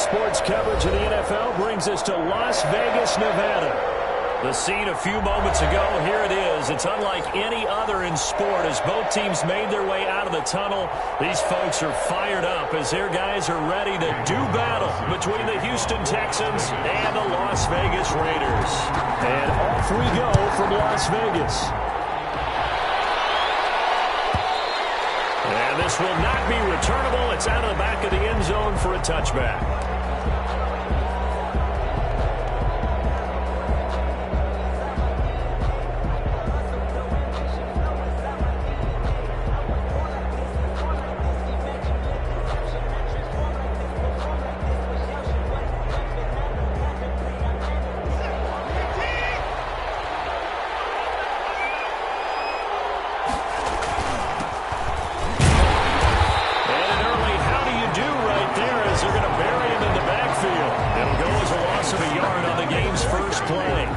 sports coverage of the NFL brings us to Las Vegas, Nevada. The scene a few moments ago, here it is. It's unlike any other in sport as both teams made their way out of the tunnel. These folks are fired up as their guys are ready to do battle between the Houston Texans and the Las Vegas Raiders. And off we go from Las Vegas. And this will not be returnable. It's out of the back of the end zone for a touchback.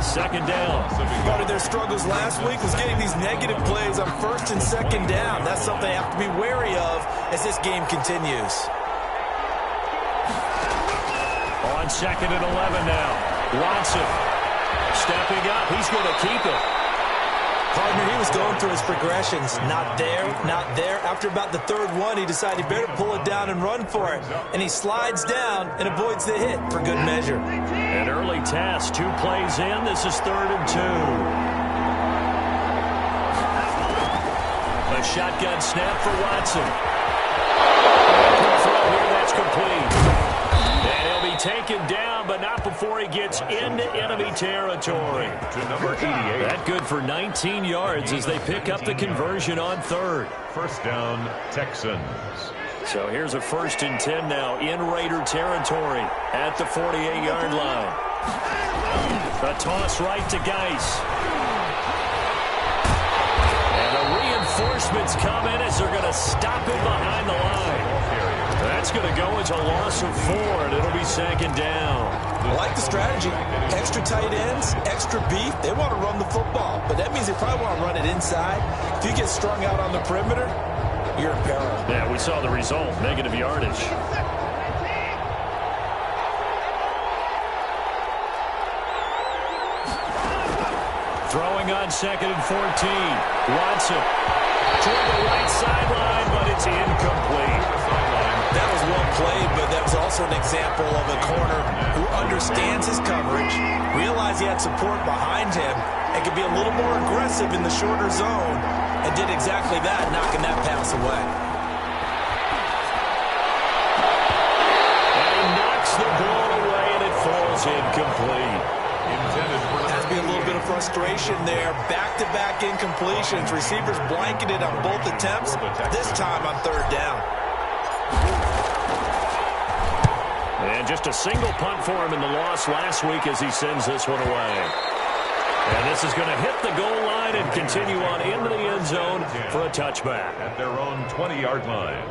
Second down. Part of their struggles last week was getting these negative plays on first and second down. That's something they have to be wary of as this game continues. On second and 11 now. Watson stepping up. He's going to keep it. Partner, he was going through his progressions. Not there, not there. After about the third one, he decided he better pull it down and run for it. And he slides down and avoids the hit for good measure. An early task. 2 plays in. This is 3rd and 2. A shotgun snap for Watson. Throw here, that's complete. And he'll be taken down, but not before he gets into enemy territory. To number 88. That good for 19 yards as they pick up the conversion on 3rd. First down, Texans. So here's a 1st and 10 now in Raider territory at the 48-yard line. A toss right to Geis. And the reinforcements come in as they're going to stop him behind the line. That's going to go as a loss of 4, and it'll be 2nd down. I like the strategy. Extra tight ends, extra beef. They want to run the football, but that means they probably want to run it inside. If you get strung out on the perimeter, you're in peril. Yeah, we saw the result, negative yardage. Throwing on 2nd and 14. Watson toward the right sideline, but it's incomplete. That was well played, but that was also an example of a corner who understands his coverage, realized he had support behind him, and could be a little more aggressive in the shorter zone, and did exactly that, knocking that pass away. And he knocks the ball away, and it falls incomplete. Has to be a little bit of frustration there. Back-to-back incompletions. Receivers blanketed on both attempts, this time on 3rd down. And just a single punt for him in the loss last week as he sends this one away. And this is going to hit the goal line and continue on into the end zone for a touchback. At their own 20-yard line.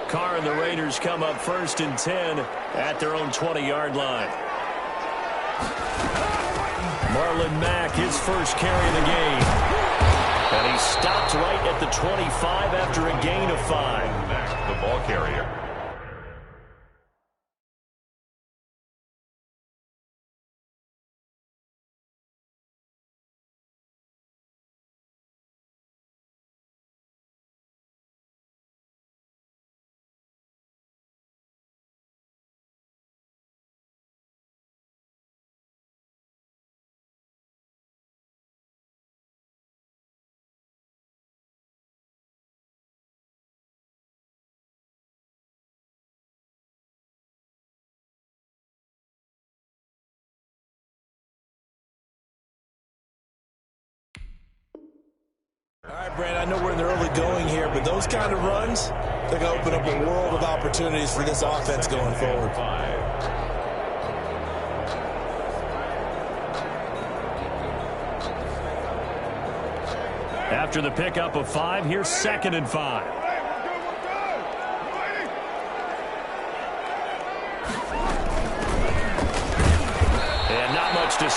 Carr and the Raiders come up 1st and 10 at their own 20-yard line. Marlon Mack, his first carry of the game. And he stopped right at the 25 after a gain of 5. Mack, the ball carrier. All right, Brand, I know we're in the early going here, but those kind of runs, they're going to open up a world of opportunities for this offense going forward. After the pickup of 5, here's 2nd and 5.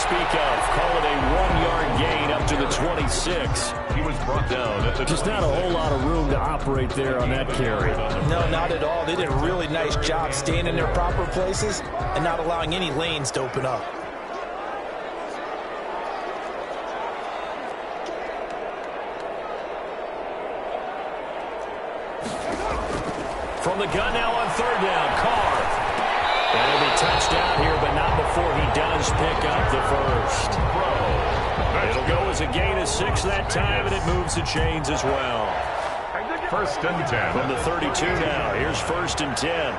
speak of. Call it a 1-yard gain up to the 26. He was brought down at the Just not a whole lot of room to operate there on that carry. No, not at all. They did a really nice job staying in their proper places and not allowing any lanes to open up. From the gun now on third down, Carr. And he'll be touched down here, but not before he does pick up the first. It'll go as a gain of 6 that time, and it moves the chains as well. first and 10. From the 32 now, here's 1st and 10.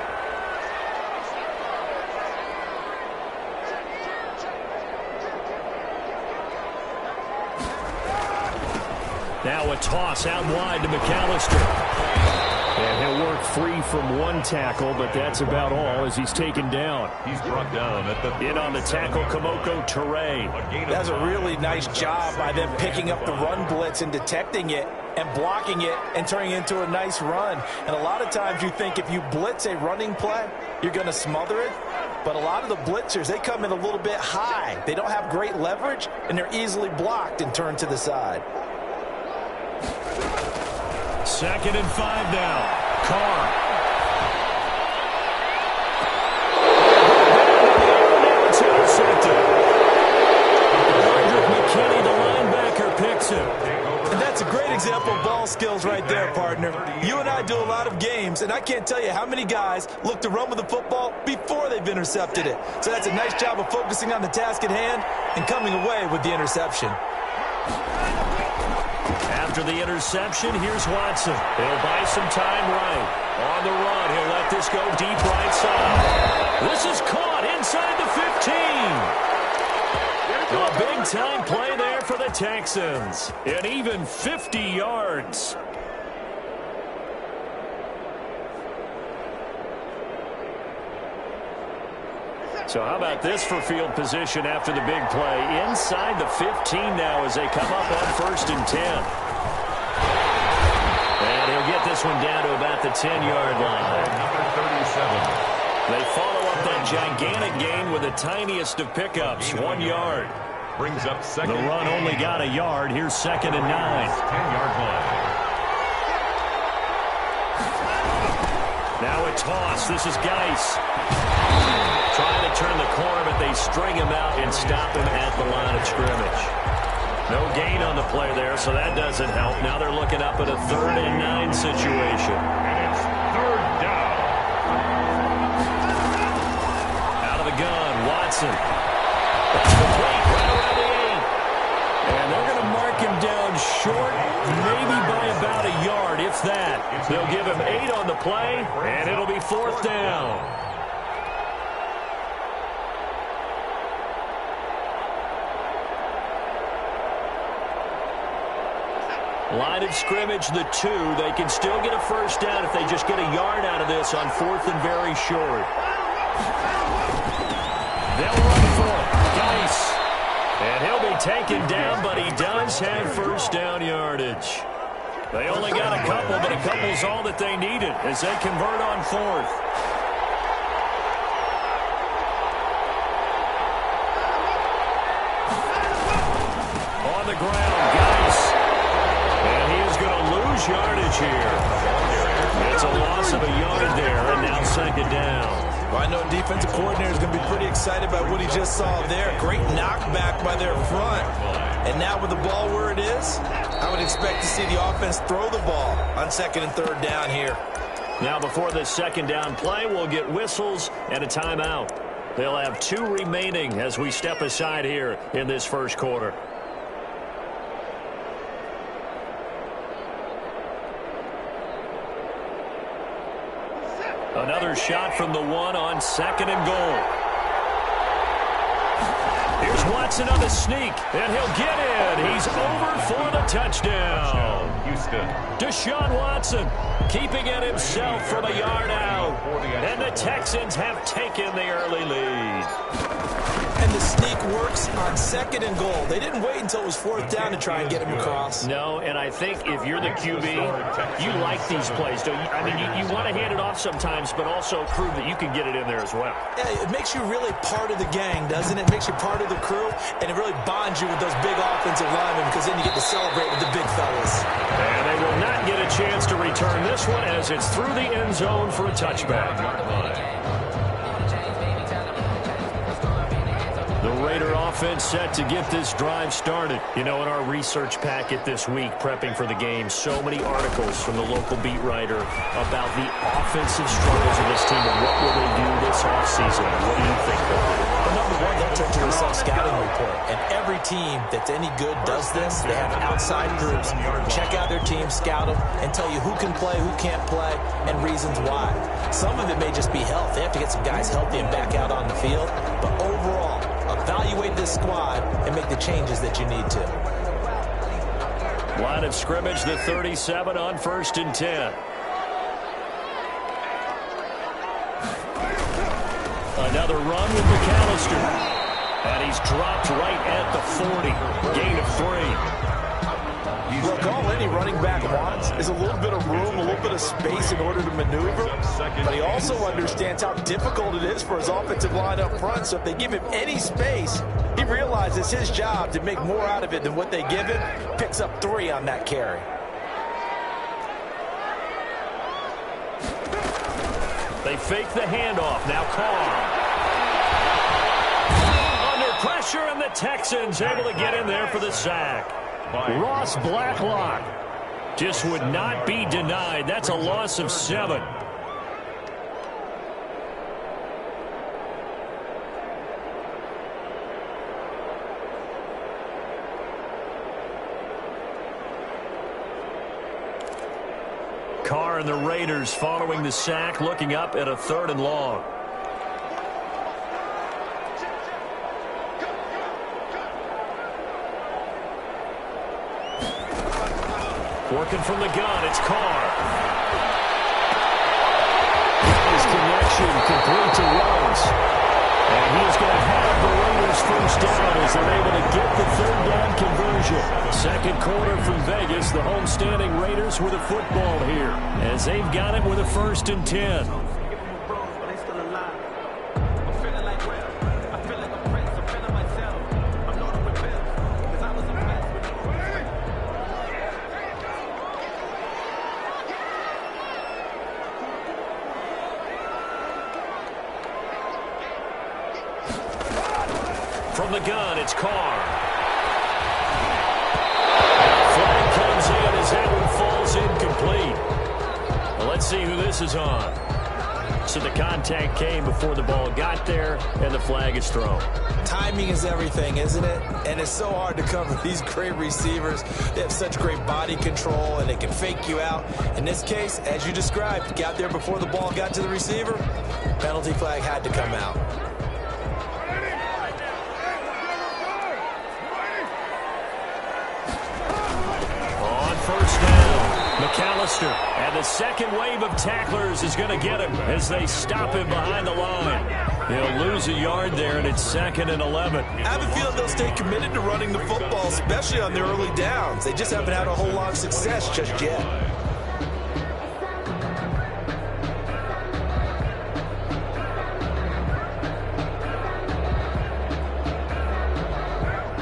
Now a toss out wide to McAllister. And he'll work free from one tackle, but that's about all as he's taken down. He's brought down at the in on the tackle, Kamoko Toure. That's a really nice job by them picking up the run blitz and detecting it and blocking it and turning it into a nice run. And a lot of times you think if you blitz a running play, you're going to smother it. But a lot of the blitzers, they come in a little bit high. They don't have great leverage, and they're easily blocked and turned to the side. 2nd and 5 now. Carr. It's intercepted. Roderick McKinney, the linebacker, picks him. And that's a great example of ball skills right there, partner. You and I do a lot of games, and I can't tell you how many guys look to run with the football before they've intercepted it. So that's a nice job of focusing on the task at hand and coming away with the interception. After the interception, here's Watson. He'll buy some time right. On the run, he'll let this go deep right side. This is caught inside the 15. A big-time play there for the Texans. And even 50 yards. So how about this for field position after the big play? Inside the 15 now as they come up on 1st and 10. And he'll get this one down to about the 10-yard line. Number 37. They follow up that gigantic gain with the tiniest of pickups, 1 yard. Brings up 2nd. The run only got a yard. Here's 2nd and 9. 10-yard line. Now a toss. This is Geis. Trying to turn the corner, but they string him out and stop him at the line of scrimmage. No gain on the play there, so that doesn't help. Now they're looking up at a 3rd and 9 situation. And it's 3rd down. Out of the gun, Watson. That's complete right around the 8. And they're going to mark him down short, maybe by about a yard, if that. They'll give him 8 on the play, and it'll be 4th down. Line of scrimmage, the 2. They can still get a 1st down if they just get a yard out of this on 4th and very short. They'll run for it. Geis. And he'll be taken down, but he does have 1st down yardage. They only got a couple, but a couple's all that they needed as they convert on 4th. On the ground, Geis. And he is going to lose yardage here. It's a loss of a yard there, and now 2nd down. Well, I know a defensive coordinator is going to be pretty excited about what he just saw there. Great knockback by their front. And now with the ball where it is, I would expect to see the offense throw the ball on 2nd and 3rd down here. Now before this 2nd down play, we'll get whistles and a timeout. They'll have 2 remaining as we step aside here in this 1st quarter. Another shot from the 1 on 2nd and goal. Here's Watson on the sneak, and he'll get in. He's over for the touchdown. Houston. Deshaun Watson keeping it himself from a yard out. And the Texans have taken the early lead. And the sneak works on 2nd and goal. They didn't wait until it was 4th down to try and get him across. No, and I think if you're the QB, you like these plays, don't you? I mean, you want to hand it off sometimes, but also prove that you can get it in there as well. Yeah, it makes you really part of the gang, doesn't it? It makes you part of the crew, and it really bonds you with those big offensive linemen because then you get to celebrate with the big fellas. And they will not get a chance to return this one as it's through the end zone for a touchback. The Raider offense set to get this drive started. You know, in our research packet this week, prepping for the game, so many articles from the local beat writer about the offensive struggles of this team and what will they do this offseason. What do you think they'll do? Well, number one, they'll turn to a self-scouting report. And every team that's any good does this. They have outside groups. Check out their team, scout them, and tell you who can play, who can't play, and reasons why. Some of it may just be health. They have to get some guys healthy and back out on the field. But overall, evaluate this squad and make the changes that you need to. Line of scrimmage, the 37 on 1st and 10. Another run with McAllister. And he's dropped right at the 40. Gain of 3. Look, all any running back wants is a little bit of room, a little bit of space in order to maneuver. But he also understands how difficult it is for his offensive line up front. So if they give him any space, he realizes his job to make more out of it than what they give him. Picks up 3 on that carry. They fake the handoff. Now Carr. Under pressure, and the Texans able to get in there for the sack. Ross Blacklock just would not be denied. That's a loss of 7. Carr and the Raiders following the sack, looking up at a 3rd and long. Working from the gun, it's Carr. His connection complete to Rhodes. And he is going to have the Raiders first down as they're able to get the 3rd down conversion. Second quarter from Vegas, the homestanding Raiders with a football here as they've got it with a 1st and 10. From the gun, it's Carr. Flag comes in as that one falls incomplete. Well, let's see who this is on. So the contact came before the ball got there, and the flag is thrown. Timing is everything, isn't it? And it's so hard to cover these great receivers. They have such great body control, and they can fake you out. In this case, as you described, got there before the ball got to the receiver. Penalty flag had to come out. First down, McAllister, and the second wave of tacklers is going to get him as they stop him behind the line. He'll lose a yard there, and it's 2nd and 11. I have a feeling they'll stay committed to running the football, especially on their early downs. They just haven't had a whole lot of success just yet.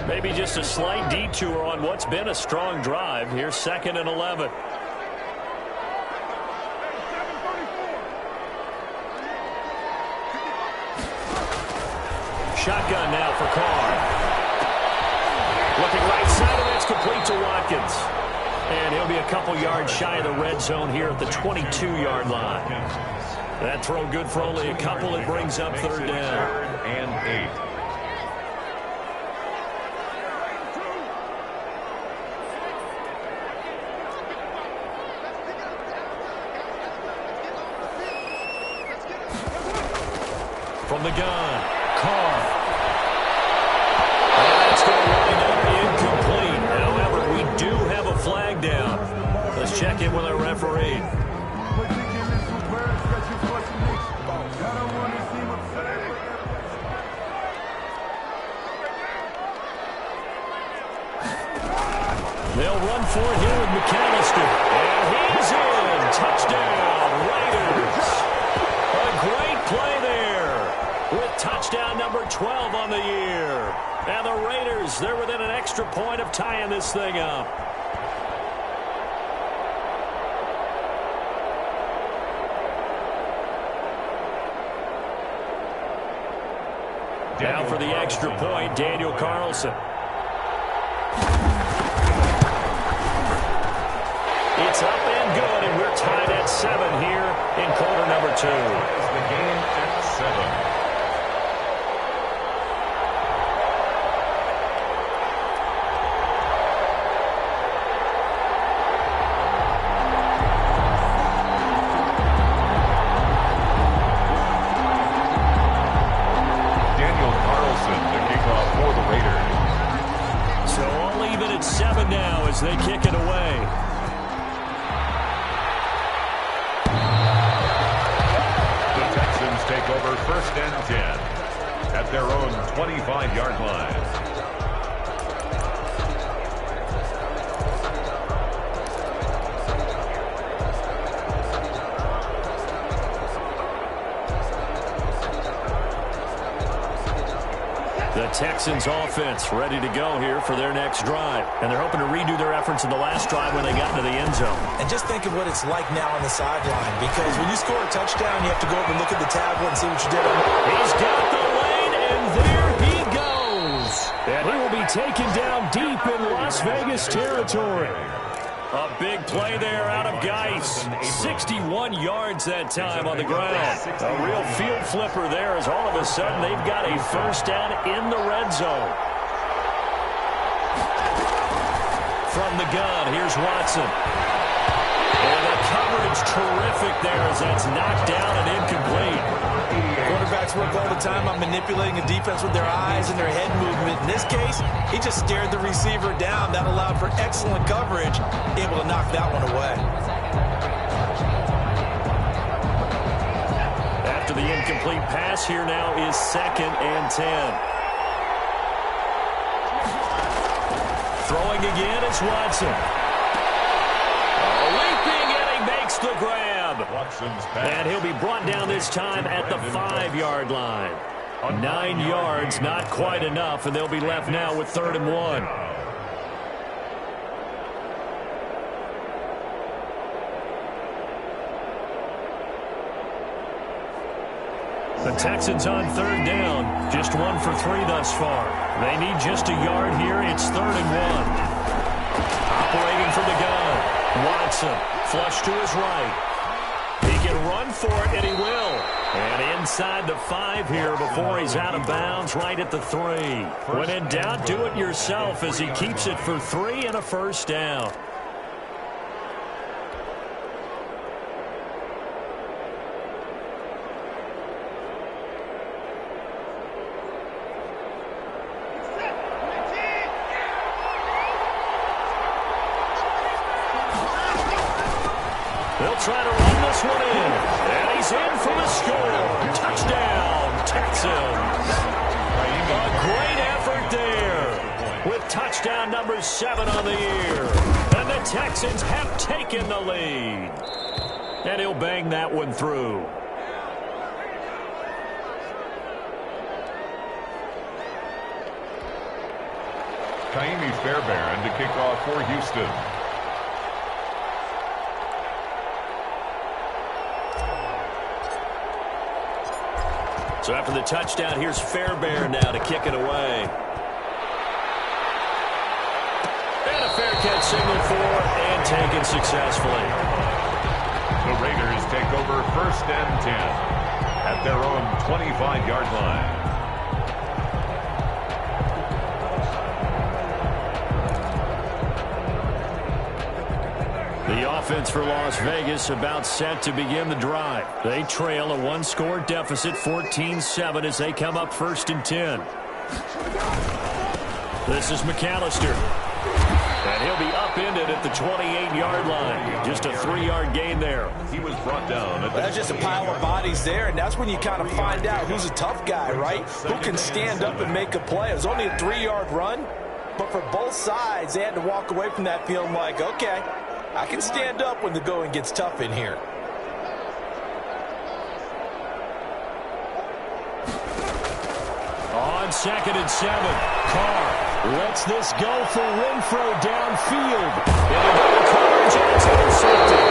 Maybe just a slight detour on what's been a strong drive. Here's 2nd and 11. Shotgun now for Carr. Looking right side, and that's complete to Watkins. And he'll be a couple yards shy of the red zone here at the 22-yard line. That throw good for only a couple. It brings up 3rd down. 3rd and 8. From the gun, Carr. That's going to wind up incomplete. However, we do have a flag down. Let's check in with our referee. They'll run for it here with McAllister. And he's in. Touchdown, Raiders. A great play there with touchdown number 12 on the year. And the Raiders, they're within an extra point of tying this thing up. Now for the extra point, Daniel Carlson. It's up and good, and we're tied at 7 here in quarter number 2. The game at 7. They kick it away. The Texans take over 1st and 10 at their own 25-yard line. The Texans offense ready to go here for their next drive. And they're hoping to redo their efforts in the last drive when they got into the end zone. And just think of what it's like now on the sideline, because when you score a touchdown, you have to go over and look at the tablet and see what you did. He's got the lane, and there he goes. And he will be taken down deep in Las Vegas territory. A big play there out of Geis. 61 yards that time on the ground. A real field flipper there as all of a sudden they've got a first down in the red zone. From the gun, here's Watson. And the coverage terrific there as that's knocked down and incomplete. Quarterbacks work all the time on manipulating a defense with their eyes and their head movement. In this case, he just stared the receiver down. That allowed for excellent coverage, able to knock that one away. After the incomplete pass, here now is 2nd and 10. Throwing again, it's Watson. Leaping, and he makes the grab. And he'll be brought down this time at the 5-yard line. 9 yards, not quite enough, and they'll be left now with 3rd and 1. The Texans on 3rd down, just 1 for 3 thus far. They need just a yard here. It's 3rd and 1. Operating from the gun, Watson, flush to his right. He can run for it, and he will. And inside the 5 here before he's out of bounds, right at the 3. When in doubt, do it yourself as he keeps it for 3 and a first down. They'll try to run this one in. And he's in for the score. Touchdown, Texans. A great effort there with touchdown number 7 on the year. And the Texans have taken the lead. And he'll bang that one through. Fairbairn to kick off for Houston. So after the touchdown, here's Fairbairn now to kick it away. And a fair catch signal for and taken successfully. The Raiders take over 1st and 10 at their own 25-yard line. The offense for Las Vegas about set to begin the drive. They trail a 1-score deficit, 14-7, as they come up 1st and 10. This is McAllister. And he'll be upended at the 28-yard line. Just a 3-yard gain there. He was brought down. That's just a pile of bodies there, and that's when you kind of find out who's a tough guy, right? Who can stand up and make a play. It was only a 3-yard run, But for both sides, they had to walk away from that feeling like, okay, I can stand up when the going gets tough in here. On 2nd and 7, Carr lets this go for Renfro downfield. It'll go to coverage, and it's intercepted.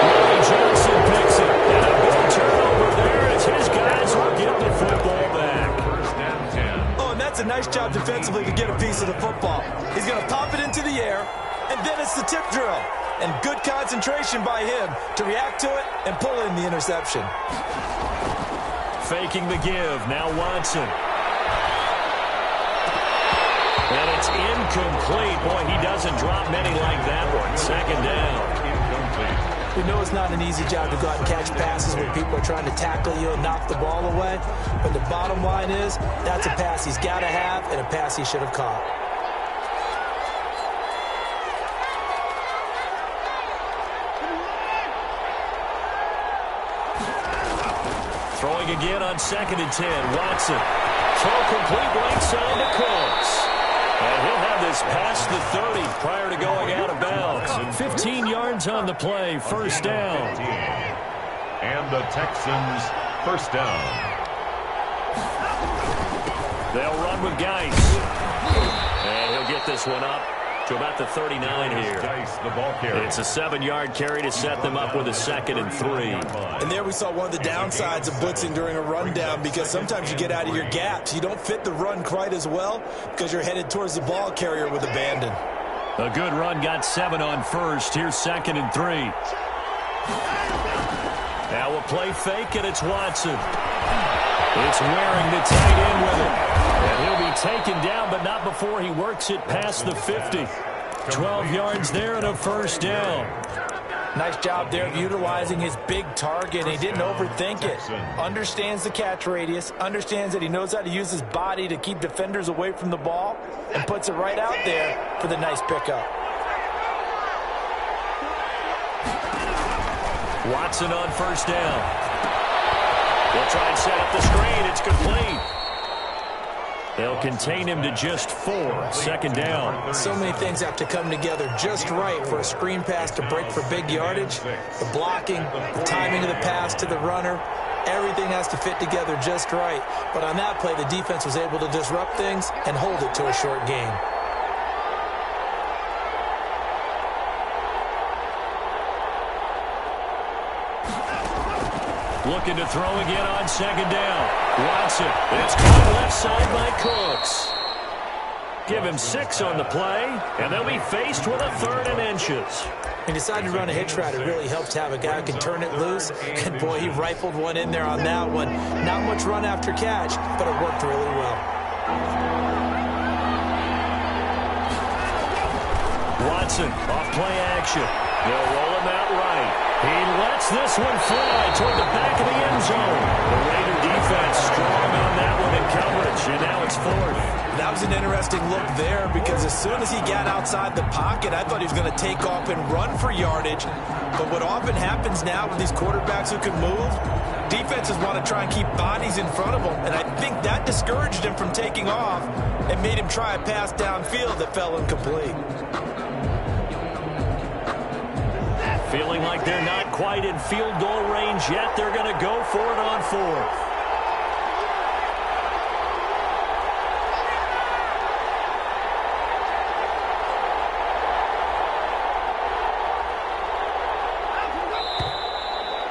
Ronnie Johnson picks it. And a big turnover there as his guys will get the football back. First and 10. Oh, and that's a nice job defensively to get a piece of the football. He's going to pop it into the air, and then it's the tip drill. And good concentration by him to react to it and pull in the interception. Faking the give. Now Watson. And it's incomplete. Boy, he doesn't drop many like that one. 2nd down. Incomplete. We know it's not an easy job to go out and catch passes when people are trying to tackle you and knock the ball away. But the bottom line is, that's a pass he's got to have and a pass he should have caught. Throwing again on 2nd and 10. Watson. Throw complete right side to Cooks. And he'll have this past the 30 prior to going out of bounds. 15 yards on the play. First down. And the Texans first down. They'll run with Geis. And he'll get this one up to about the 39 here. Geis, the ball carrier. It's a 7-yard carry to set them up with a 2nd and 3. And there we saw one of the downsides of blitzing during a rundown, because sometimes you get out of your gaps. You don't fit the run quite as well because you're headed towards the ball carrier with abandon. A good run got 7 on first. Here's 2nd and 3. Now we'll play fake, and it's Watson. It's Waring, the tight end, with it. And he'll be taken down, but not before he works it past the 50. 12 yards there and a first down. Nice job there of utilizing his big target. He didn't overthink it. Understands the catch radius, understands that he knows how to use his body to keep defenders away from the ball, and puts it right out there for the nice pickup. Watson on first down. They'll try and set up the screen. It's complete. They'll contain him to just 4. 2nd down. So many things have to come together just right for a screen pass to break for big yardage. The blocking, the timing of the pass to the runner, everything has to fit together just right. But on that play, the defense was able to disrupt things and hold it to a short gain. Looking to throw again on 2nd down. Watson. It's caught left side by Cooks. Give him 6 on the play, and they'll be faced with a 3rd and inches. He decided to run a hitch route. It really helps to have a guy who can turn it loose. And, boy, he rifled one in there on that one. Not much run after catch, but it worked really well. Watson off play action. They'll roll him out right. He lets this one fly toward the back of the end zone. The Raider defense strong on that one in coverage, and now it's 4th. That was an interesting look there, because as soon as he got outside the pocket, I thought he was going to take off and run for yardage. But what often happens now with these quarterbacks who can move, defenses want to try and keep bodies in front of them, and I think that discouraged him from taking off and made him try a pass downfield that fell incomplete. Feeling like they're not quite in field goal range yet, they're going to go for it on 4th.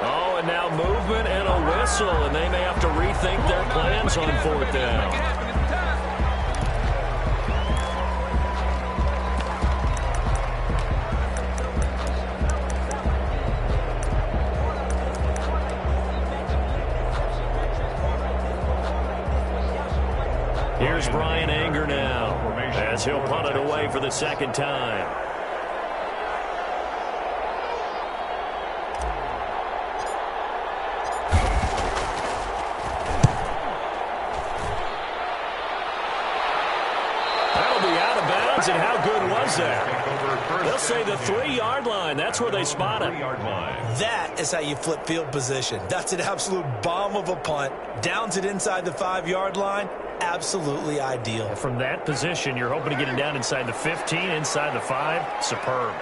Oh, and now movement and a whistle, and they may have to rethink their plans on 4th down. Here's Brian Anger now, as he'll punt it away for the 2nd time. That'll be out of bounds, and how good was that? They'll say the 3-yard line. That's where they spot it. That is how you flip field position. That's an absolute bomb of a punt. Downs it inside the 5-yard line. absolutely ideal. From that position, you're hoping to get it down inside the 15, inside the 5. Superb.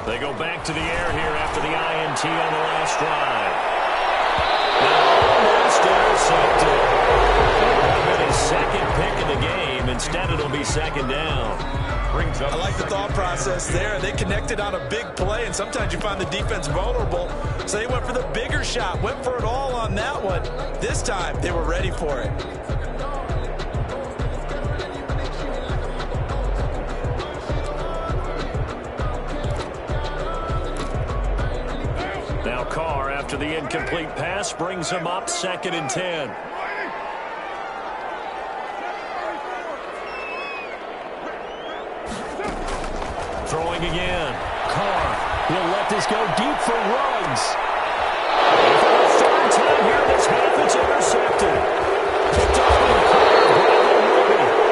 They go back to the air here after the INT on the last drive. Almost intercepted. It would have been his second pick of the game. Instead, it'll be second down. I like the thought process there. They connected on a big play, and sometimes you find the defense vulnerable. So they went for the bigger shot, went for it all on that one. This time, they were ready for it. Now Carr, after the incomplete pass, brings him up 2nd and 10. Throwing again. Carr will let this go deep for Ruggs. For the 3rd time here this half, it's intercepted. Picked up by Carr.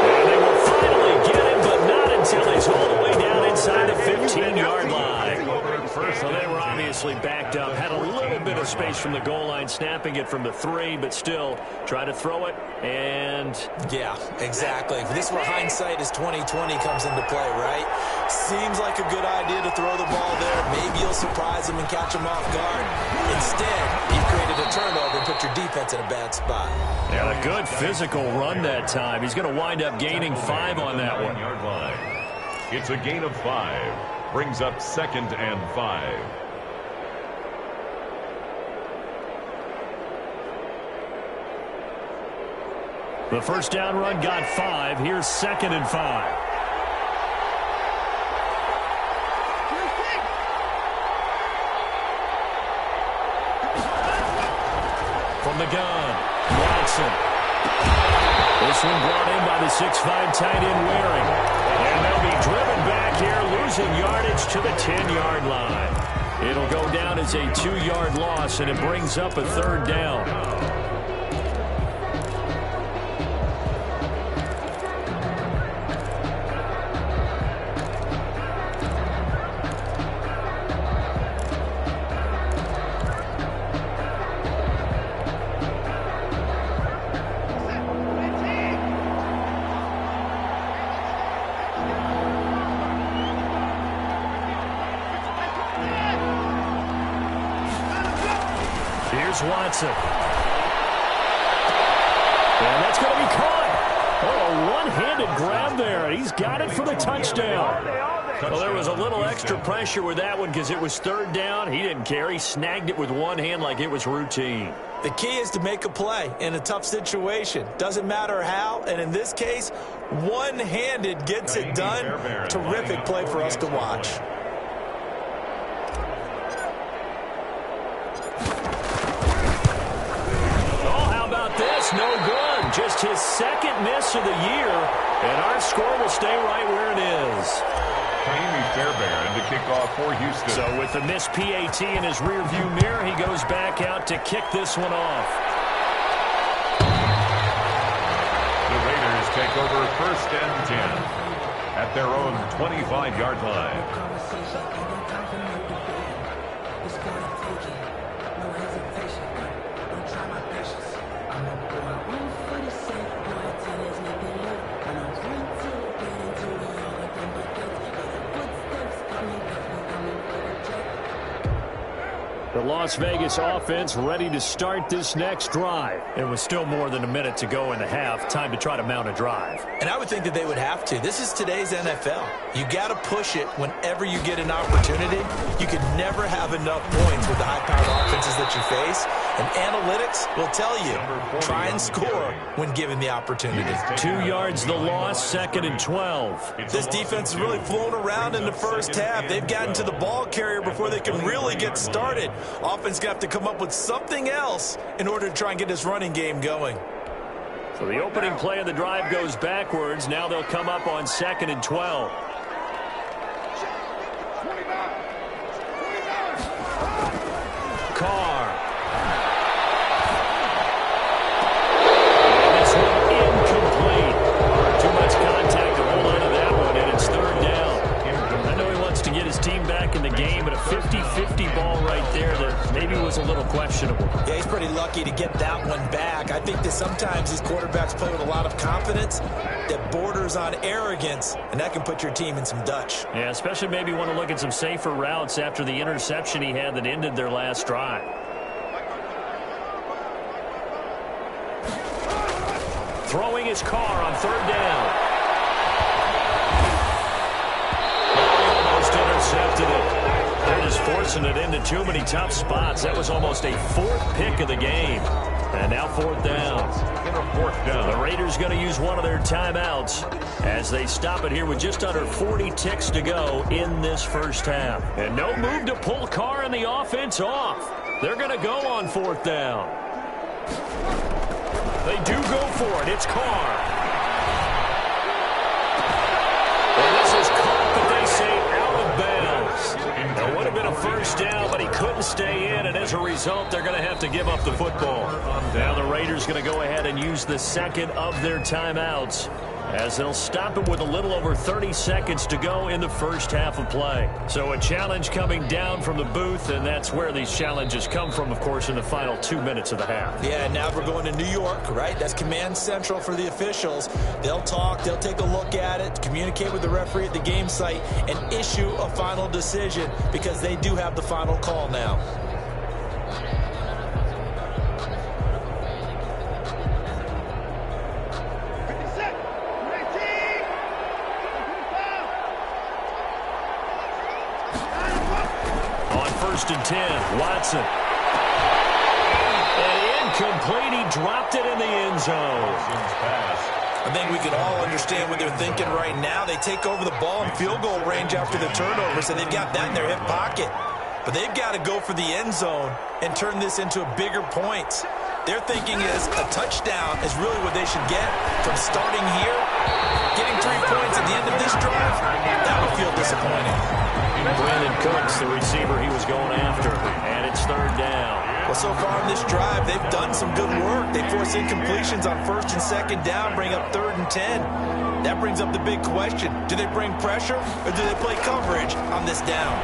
And they will finally get him, but not until he's all the way down inside the 15-yard line. So they were obviously backed up, had a little bit of space from the goal line, snapping it from the 3, but still try to throw it, and... Yeah, exactly. This is where hindsight is 20/20 comes into play, right? Seems like a good idea to throw the ball there. Maybe you'll surprise him and catch him off guard. Instead, you've created a turnover and put your defense in a bad spot. Yeah, a good physical run that time. He's going to wind up gaining 5 on that one. It's a gain of 5. Brings up 2nd and 5. The first down run got 5. Here's 2nd and 5. From the gun, Watson. This one brought in by the 6'5" tight end Waring. And they'll be driven back here, losing yardage to the 10-yard line. It'll go down as a 2-yard loss, and it brings up a 3rd down. Watson. And that's going to be caught. Oh, a one-handed grab there. He's got it for the touchdown. Well, there was a little extra pressure with that one because it was 3rd down. He didn't care. He snagged it with one hand like it was routine. The key is to make a play in a tough situation. Doesn't matter how, and in this case, one-handed gets it done. Terrific play for us to watch. No good. Just his 2nd miss of the year, and our score will stay right where it is. Jaime Fairbairn to kick off for Houston. So with the missed PAT in his rearview mirror, he goes back out to kick this one off. The Raiders take over 1st and 10 at their own 25-yard line. The Las Vegas offense ready to start this next drive. It was still more than a minute to go in the half. Time to try to mount a drive. And I would think that they would have to. This is today's NFL. You got to push it whenever you get an opportunity. You can never have enough points with the high-powered offenses that you face. And analytics will tell you, try and score when given the opportunity. 2 yards the loss, 2nd and 12. This defense has really flown around in the first half. They've gotten to the ball carrier before they can really get started. Offense got to come up with something else in order to try and get this running game going. So the opening play of the drive goes backwards. Now they'll come up on 2nd and 12. Carr. And this one incomplete. Too much contact back in the game, but a 50-50 ball right there that maybe was a little questionable. Yeah, he's pretty lucky to get that one back. I think that sometimes these quarterbacks play with a lot of confidence that borders on arrogance, and that can put your team in some Dutch. Yeah, especially maybe want to look at some safer routes after the interception he had that ended their last drive. Throwing his car on third down. Almost intercepted it. They're just forcing it into too many tough spots. That was almost a fourth pick of the game. And now fourth down. The Raiders going to use one of their timeouts as they stop it here with just under 40 ticks to go in this first half. And no move to pull Carr and the offense off. They're going to go on fourth down. They do go for it. It's Carr. And this is caught, but they say out of bounds. It would have been a first down, but he couldn't stay in, and as a result, they're going to have to give up the football. Now the Raiders going to go ahead and use the second of their timeouts as they'll stop it with a little over 30 seconds to go in the first half of play. So a challenge coming down from the booth, and that's where these challenges come from, of course, in the final 2 minutes of the half. Yeah, now we're going to New York, right? That's command central for the officials. They'll talk, they'll take a look at it, communicate with the referee at the game site, and issue a final decision because they do have the final call now. First and 10, Watson. And incomplete, he dropped it in the end zone. I think we can all understand what they're thinking right now. They take over the ball in field goal range after the turnover, so they've got that in their hip pocket. But they've got to go for the end zone and turn this into a bigger point. Their thinking is a touchdown is really what they should get from starting here. Getting 3 points at the end of this drive, that would feel disappointing. Brandon Cooks, the receiver he was going after, and it's third down. Well, so far in this drive, they've done some good work. They force incompletions on first and second down, bring up third and 10. That brings up the big question. Do they bring pressure, or do they play coverage on this down?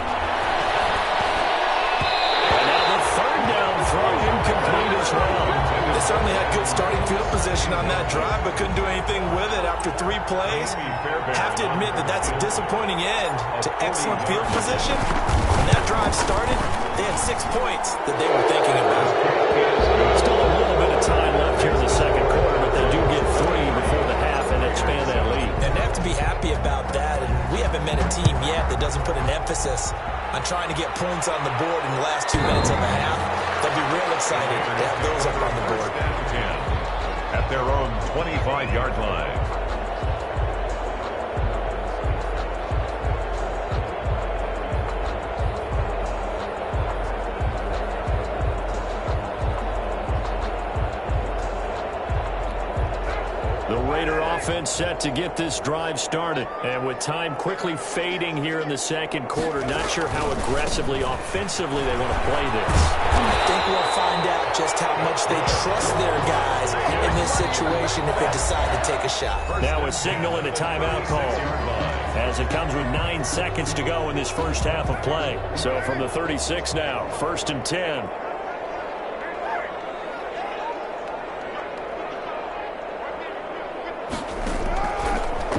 And now the third down throw incomplete as well. They certainly had good starting field position on that drive, but couldn't do anything with it after 3 plays. Have to admit that that's a disappointing end to excellent field position. When that drive started, they had 6 points that they were thinking about. Still a little bit of time left here in the second quarter, but they do get 3 before the half and expand that lead. And they have to be happy about that, and we haven't met a team yet that doesn't put an emphasis on trying to get points on the board in the last 2 minutes of the half. They'll be real excited to have those up on the board. At their own 25-yard line. The Raider offense set to get this drive started. And with time quickly fading here in the second quarter, not sure how aggressively, offensively they want to play this. I think we'll find out just how much they trust their guys in this situation if they decide to take a shot. Now a signal and a timeout call as it comes with 9 seconds to go in this first half of play. So from the 36 now, first and 10.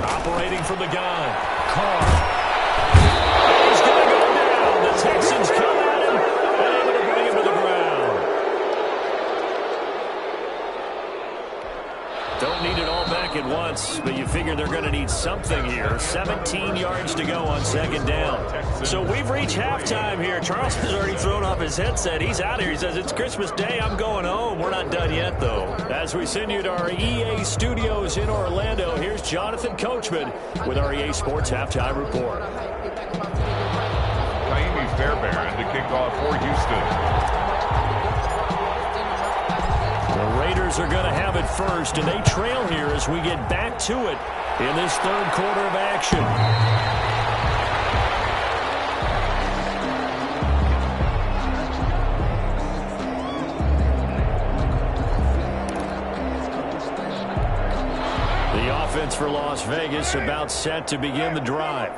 Operating from the gun, Carr. He's going to go down. The Texans come at him and able to bring him to the ground. Don't need it all back at once, but you figure they're going to need something here. 17 yards to go on second down. So we've reached halftime here. Charles has already thrown off his headset. He's out here. He says, it's Christmas Day. I'm going home. We're not done yet, though. As we send you to our EA studios in Orlando, here's Jonathan Coachman with our EA Sports Halftime Report. Naimi Fairbairn to kick off for Houston. The Raiders are going to have it first, and they trail here as we get back to it in this third quarter of action. The offense for Las Vegas about set to begin the drive.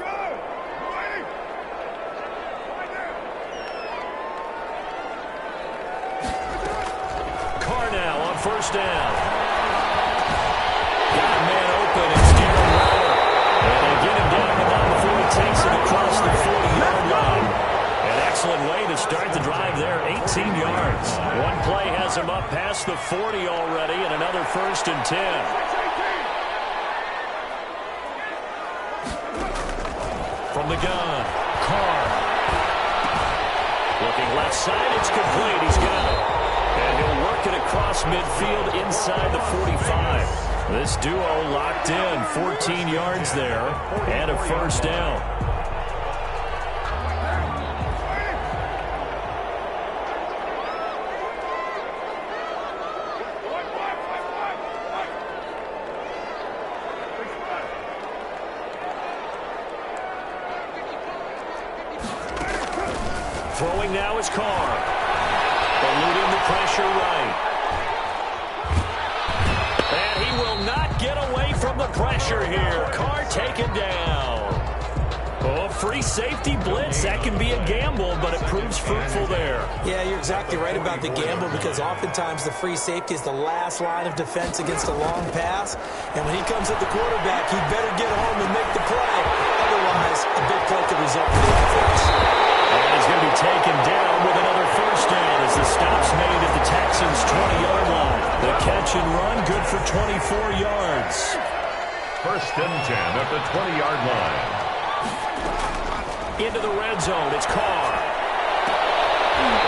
first down. Got a man open. It's Darren Waller. And they get him down the line before he takes it across the 40-yard line. An excellent way to start the drive there, 18 yards. One play has him up past the 40 already, and another 1st and 10. From the gun, Carr. Looking left side, it's complete. He's got it. And he'll work it across midfield inside the 45. This duo locked in, 14 yards there, and a first down. Throwing now is Carr. Eluding the pressure right. And he will not get away from the pressure here. Carr taken down. Oh, free safety blitz. That can be a gamble, but it proves fruitful there. Yeah, you're exactly right about the gamble because oftentimes the free safety is the last line of defense against a long pass. And when he comes at the quarterback, he better get home and make the play. Otherwise, a big play could result in the offense. And he's going to be taken down with another first down as the stop's made at the Texans' 20-yard line. The catch and run, good for 24 yards. 1st and 10 at the 20-yard line. Into the red zone, it's Carr.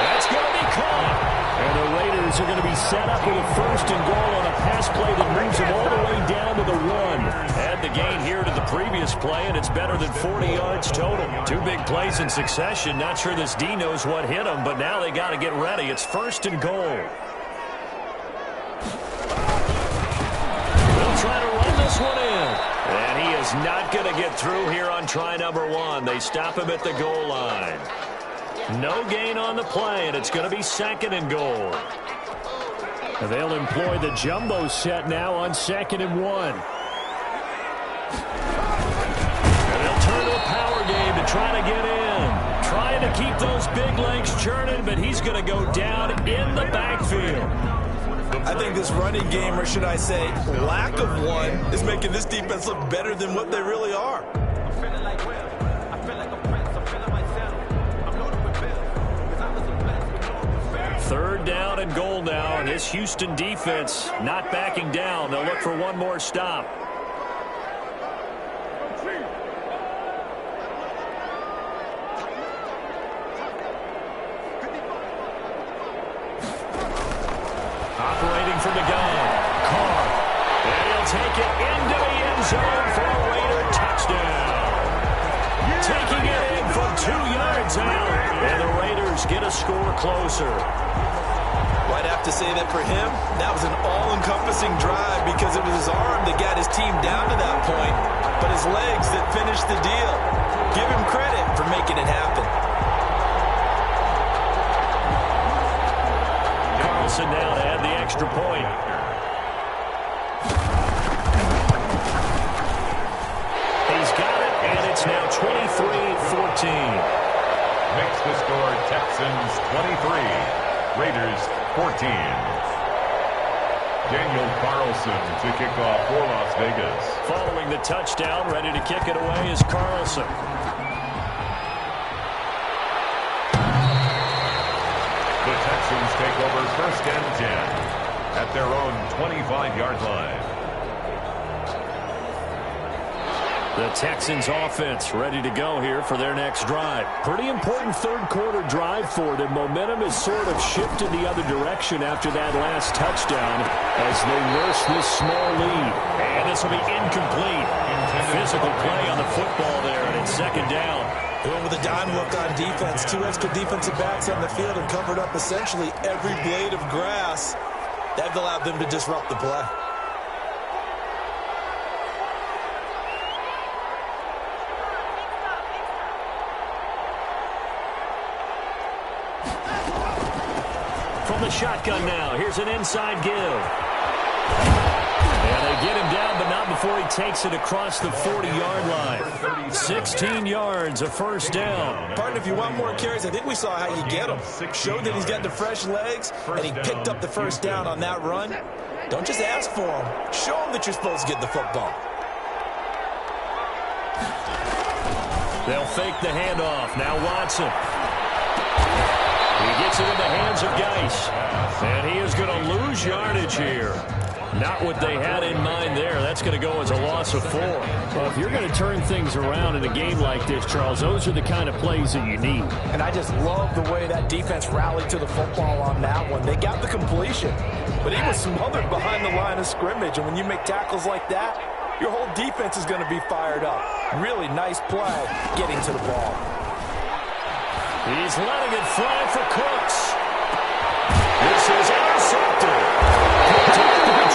That's going to be caught. And the Raiders are going to be set up with a 1st and goal on a pass play that moves them all the way down to the 1. Add the gain here to the previous play, and it's better than 40 yards total. 2 big plays in succession. Not sure this D knows what hit him, but now they got to get ready. It's 1st and goal. They'll try to run this one in. And he is not going to get through here on try number 1. They stop him at the goal line. No gain on the play, and it's going to be 2nd and goal. They'll employ the jumbo set now on 2nd and 1. And they'll turn to a power game to try to get in. Trying to keep those big legs churning, but he's going to go down in the backfield. I think this running game, or should I say lack of one, is making this defense look better than what they really are. Third down and goal now, and this Houston defense not backing down. They'll look for one more stop. Operating from the gun, Carr. And he'll take it into the end zone for a Raider touchdown. Taking it in from 2 yards out, and the Raiders get a score closer. Well, I'd have to say that for him, that was an all-encompassing drive because it was his arm that got his team down to that point, but his legs that finished the deal. Give him credit for making it happen. Carlson now to add the extra point. He's got it, and it's now 23-14. Makes the score Texans 23, Raiders 14. Daniel Carlson to kick off for Las Vegas. Following the touchdown, ready to kick it away is Carlson. The Texans take over 1st and 10 at their own 25-yard line. The Texans offense ready to go here for their next drive. Pretty important third quarter drive for them. Momentum has sort of shifted the other direction after that last touchdown as they nurse this small lead. And this will be incomplete. Physical play on the football there, and it's 2nd down. They went with a dime look on defense. 2 extra defensive backs on the field and covered up essentially every blade of grass. That allowed them to disrupt the play. From the shotgun now, here's an inside give. And they get him down, but not before he takes it across the 40-yard line. 16 yards, a first down. Partner, if you want more carries, I think we saw how you get them. Showed that he's got the fresh legs, and he picked up the first down on that run. Don't just ask for him. Show him that you're supposed to get the football. They'll fake the handoff. Now Watson. He gets it in the hands of Geis. And he is going to lose yardage here. Not what they had in mind there. That's going to go as a loss of 4. Well, if you're going to turn things around in a game like this, Charles, those are the kind of plays that you need. And I just love the way that defense rallied to the football on that one. They got the completion, but he was smothered behind the line of scrimmage. And when you make tackles like that, your whole defense is going to be fired up. Really nice play getting to the ball. He's letting it fly for Cooks. This is intercepted.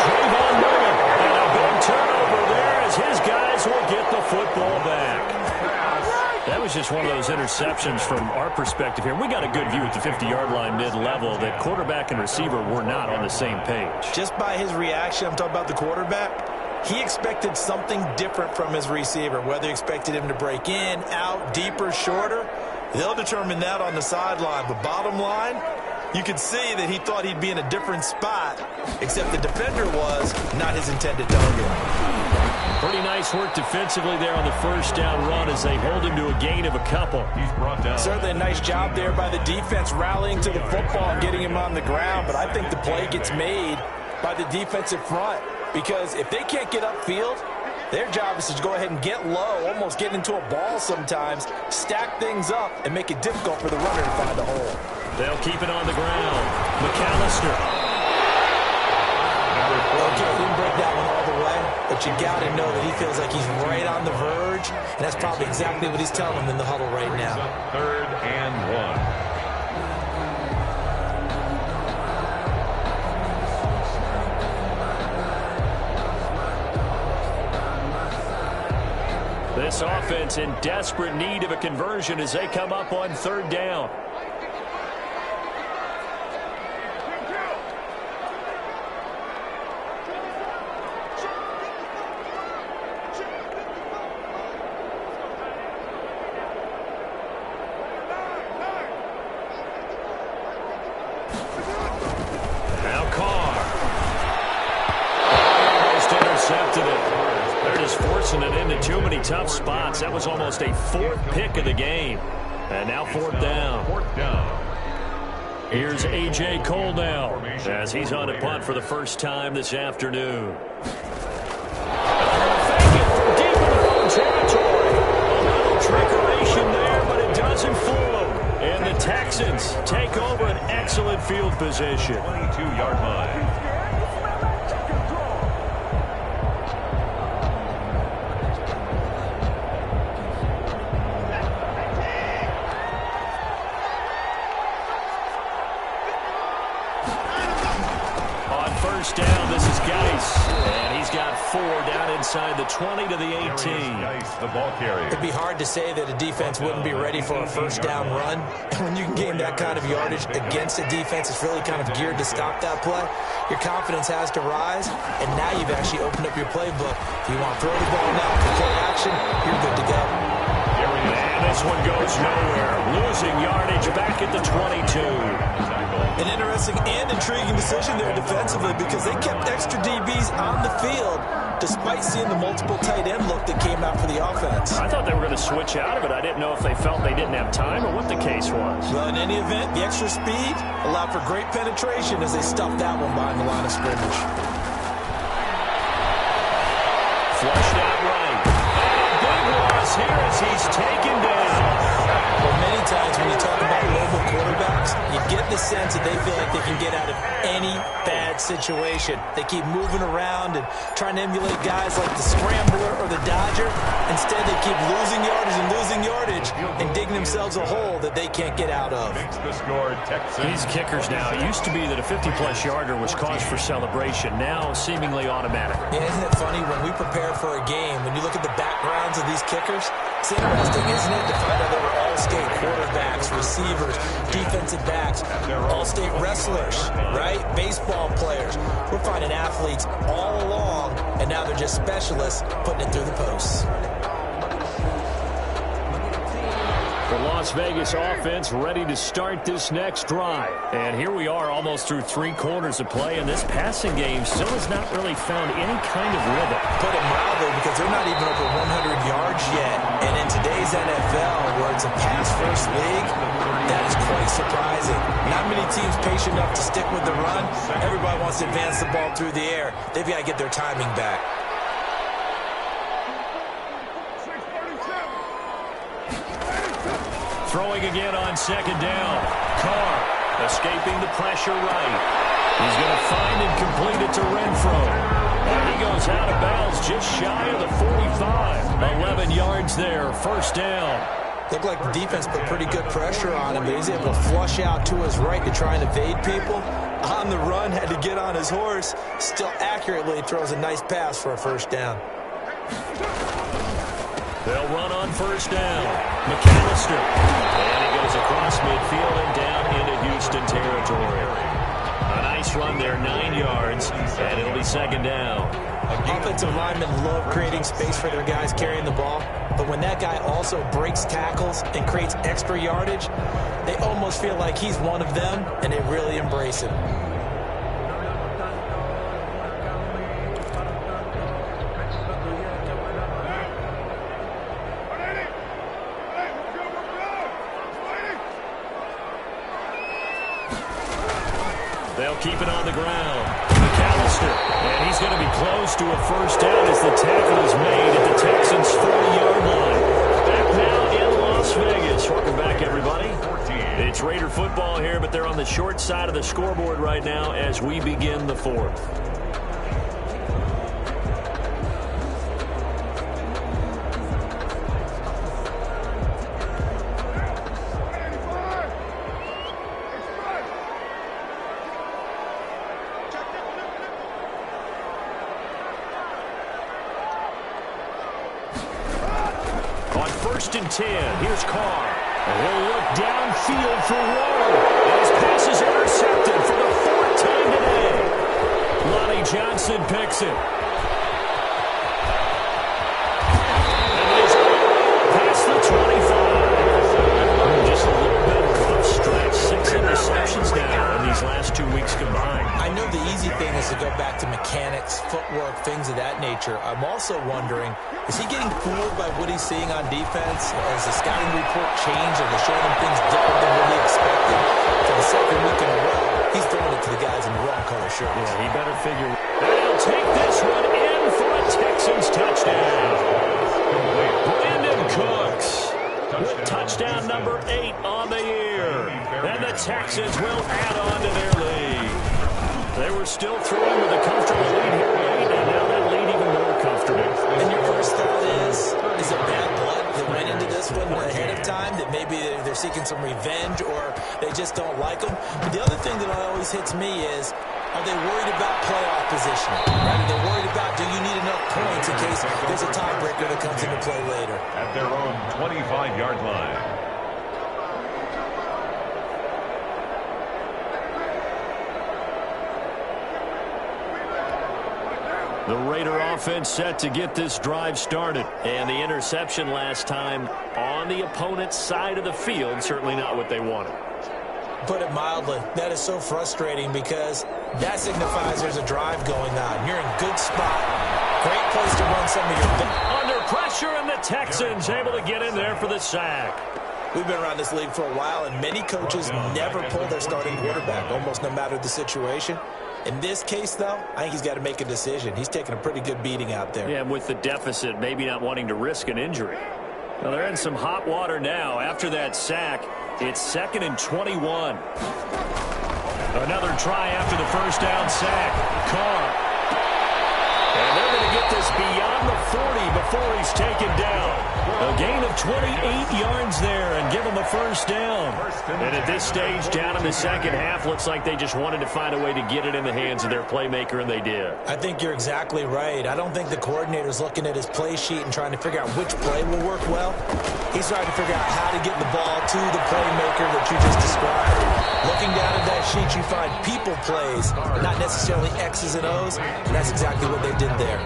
Trayvon Mullen. And a big turnover there as his guys will get the football back. That was just one of those interceptions from our perspective here. We got a good view at the 50-yard line mid-level that quarterback and receiver were not on the same page. Just by his reaction, I'm talking about the quarterback, he expected something different from his receiver. Whether he expected him to break in, out, deeper, shorter, they'll determine that on the sideline. But bottom line, you could see that he thought he'd be in a different spot, except the defender was not his intended target. Pretty nice work defensively there on the first down run as they hold him to a gain of a couple. He's brought down. Certainly a nice job there by the defense rallying to the football and getting him on the ground. But I think the play gets made by the defensive front. Because if they can't get upfield, their job is to go ahead and get low, almost get into a ball sometimes, stack things up, and make it difficult for the runner to find a hole. They'll keep it on the ground. McAllister. Okay, he didn't break that one all the way, but you got to know that he feels like he's right on the verge, and that's probably exactly what he's telling them in the huddle right now. 3rd and 1. This offense in desperate need of a conversion as they come up on 3rd down. Now Carr. Almost intercepted it. They're just forcing it into too many tough spots. That was almost a 4th pick of the game. And now 4th down. 4th down. Here's A.J. Cole now as he's on a punt for the first time this afternoon. Fake it from deep in their own territory. A little trickeration there, but it doesn't fool them. And the Texans take over an excellent field position. 22-yard line. Down, this is Geis, and he's got 4 down inside the 20 to the 18. The ball carrier. It'd be hard to say that a defense wouldn't be ready for a first down run. When you can gain that kind of yardage against a defense that's really kind of geared to stop that play, your confidence has to rise, and now you've actually opened up your playbook. If you want to throw the ball now for play action, you're good to go. And this one goes nowhere. Losing yardage back at the 22. An interesting and intriguing decision there defensively because they kept extra DBs on the field despite seeing the multiple tight end look that came out for the offense. I thought they were going to switch out of it. I didn't know if they felt they didn't have time or what the case was. Well, in any event, the extra speed allowed for great penetration as they stuffed that one behind the line of scrimmage. Flushed out right. Big loss here as he's taken down. Well, many times when you talk about mobile quarterbacks, you get the sense that they feel like they can get out of any bad situation. They keep moving around and trying to emulate guys like the Scrambler or the Dodger. Instead, they keep losing yardage and digging themselves a hole that they can't get out of. Makes the score, Texans. These kickers now, it used to be that a 50-plus yarder was cause for celebration. Now, seemingly automatic. Yeah, isn't it funny when we prepare for a game, when you look at the backgrounds of these kickers, it's interesting, isn't it, to find out they were all-state quarterbacks, receivers, defensive backs, all-state wrestlers, right? baseball players. We're finding athletes all along, and now they're just specialists putting it through the posts. The Las Vegas offense ready to start this next drive. And here we are almost through 3 quarters of play, and this passing game still has not really found any kind of rhythm. Put it mildly, because they're not even over 100 yards yet. And in today's NFL, where it's a pass-first league, that is quite surprising. Not many teams patient enough to stick with the run. Everybody wants to advance the ball through the air. They've got to get their timing back. Throwing again on 2nd down. Carr escaping the pressure right. He's going to find and complete it to Renfro. And he goes out of bounds just shy of the 45. 11 yards there, 1st down. Looked like the defense put pretty good pressure on him, but he's able to flush out to his right to try and evade people. On the run, had to get on his horse. Still accurately throws a nice pass for a 1st down. They'll run on 1st down. McAllister. And he goes across midfield and down into Houston territory. A nice run there, 9 yards, and it'll be 2nd down. Offensive linemen love creating space for their guys carrying the ball, but when that guy also breaks tackles and creates extra yardage, they almost feel like he's one of them, and they really embrace him. They'll keep it on the ground. McAllister, and he's going to be close to a 1st down as the tackle is made at the Texans' 40-yard line. Back now in Las Vegas. Welcome back, everybody. It's Raider football here, but they're on the short side of the scoreboard right now as we begin the 4th. On 1st and 10, here's Carr. And he'll look downfield for Rowe. And his pass is intercepted for the 4th time today. Lonnie Johnson picks it. And he's past the 25. Just a little bit of a rough stretch. 6 interceptions now in these last 2 weeks combined. I know the easy thing is to go back to mechanics, footwork, things of that nature. I'm also wondering, is he getting fooled by what he's seeing on defense? Has the scouting report changed and they're showing him things different than what he expected? For the 2nd week in a row, he's throwing it to the guys in the wrong color shirts. Yeah, he better figure. And he'll take this one in for a Texans touchdown. Brandon Cooks with touchdown number 8 on the year. And the Texans will add on to their lead. They were still throwing with a comfortable lead here late, and now that lead even more comfortable. And your first thought is it bad blood that went into this one ahead of time, that maybe they're seeking some revenge or they just don't like them? But the other thing that always hits me is, are they worried about playoff positioning? Right? Are they worried about, do you need enough points in case there's a tiebreaker that comes into play later? At their own 25-yard line. The Raider offense set to get this drive started. And the interception last time on the opponent's side of the field, certainly not what they wanted. Put it mildly, that is so frustrating because that signifies there's a drive going on. You're in good spot. Great place to run some of your... Under pressure, and the Texans able to get in there for the sack. We've been around this league for a while, and many coaches never pull their starting quarterback, almost no matter the situation. In this case, though, I think he's got to make a decision. He's taking a pretty good beating out there. Yeah, with the deficit, maybe not wanting to risk an injury. Well, they're in some hot water now. After that sack, it's 2nd and 21. Another try after the 1st down sack. Carr. And they're going to get this beyond the 40 before he's taken down. A gain of 28 yards there and give him a 1st down. And at this stage, down in the second half, looks like they just wanted to find a way to get it in the hands of their playmaker, and they did. I think you're exactly right. I don't think the coordinator's looking at his play sheet and trying to figure out which play will work well. He's trying to figure out how to get the ball to the playmaker that you just described. Looking down at that sheet, you find people plays, not necessarily X's and O's, and that's exactly what they did there.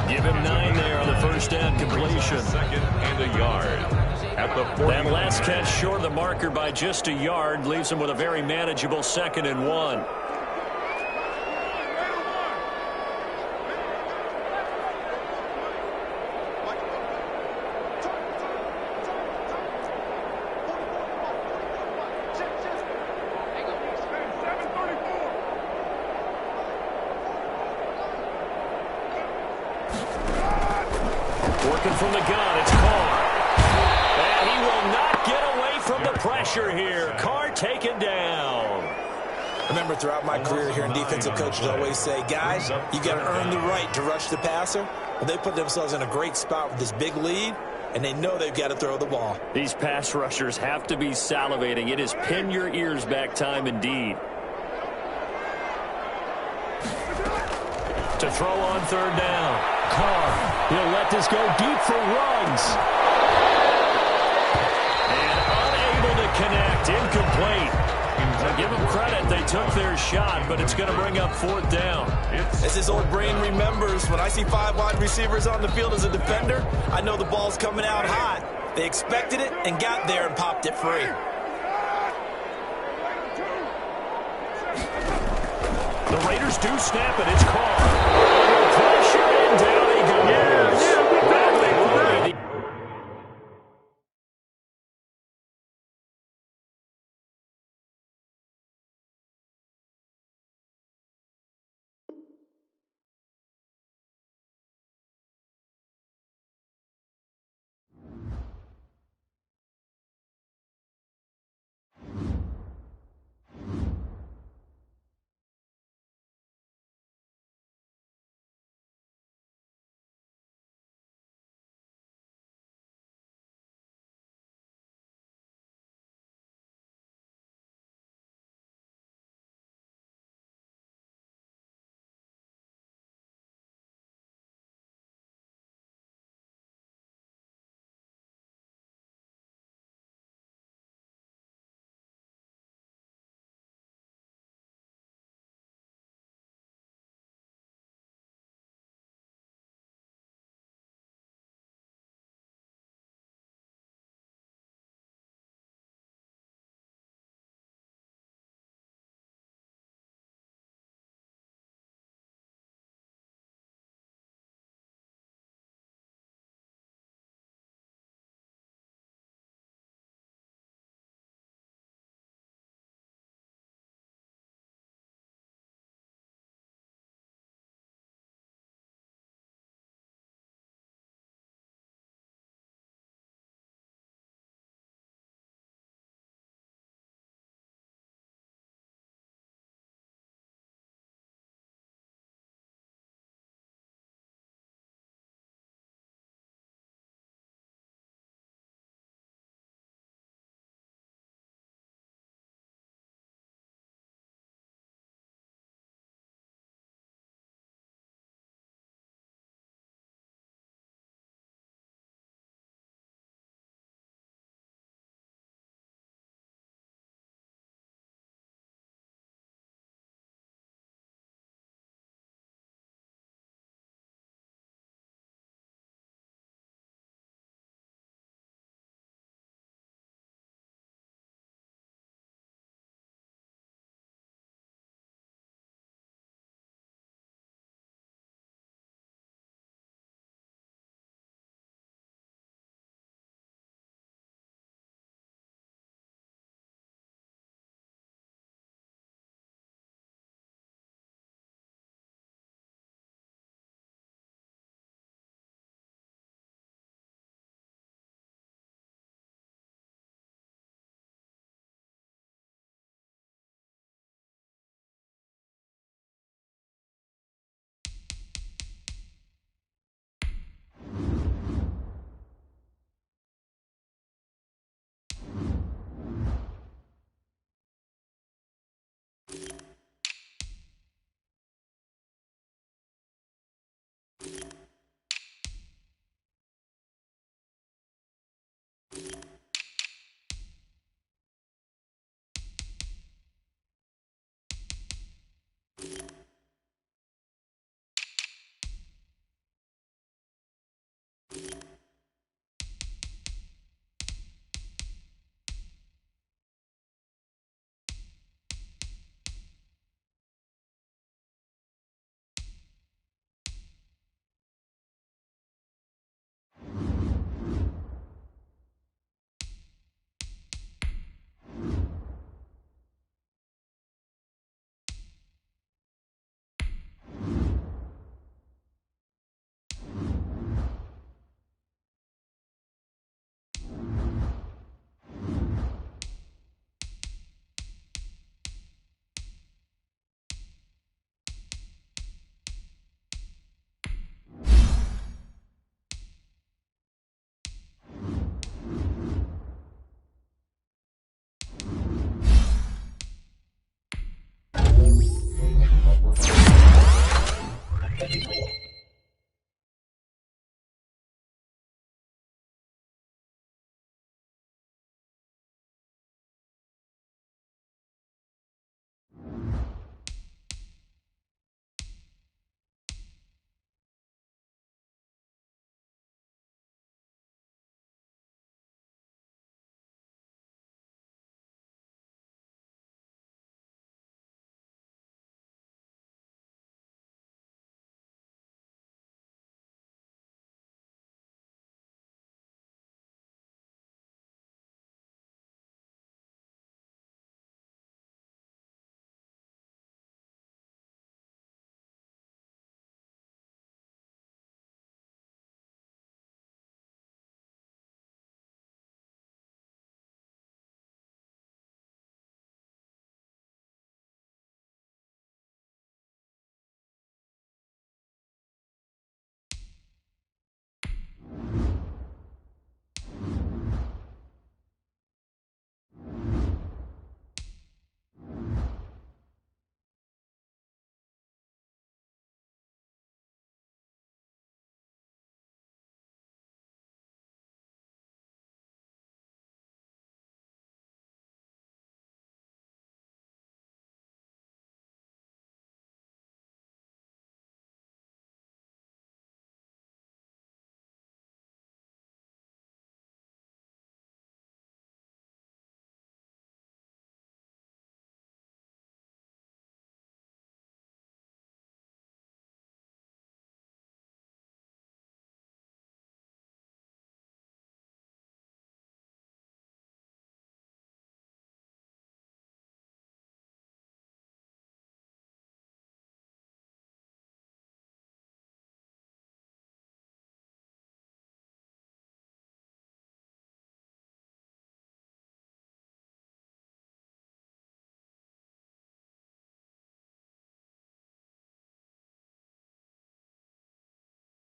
Give him 9 there on the first down completion. Second and a yard. At the 40. That last catch short of the marker by just a yard leaves him with a very manageable 2nd and 1. Working from the gun, it's Carr. And he will not get away from the pressure here. Carr taken down. I remember throughout my career hearing defensive coaches always say, guys, you got to earn the right to rush the passer. Well, they put themselves in a great spot with this big lead, and they know they've got to throw the ball. These pass rushers have to be salivating. It is pin your ears back time indeed. To throw on 3rd down. Carr, he'll let this go deep for Ruggs. And unable to connect, incomplete. So give them credit, they took their shot, but it's going to bring up 4th down. As his old brain remembers, when I see 5 wide receivers on the field as a defender, I know the ball's coming out hot. They expected it and got there and popped it free. The Raiders do snap it. It's Carr. Pressure and down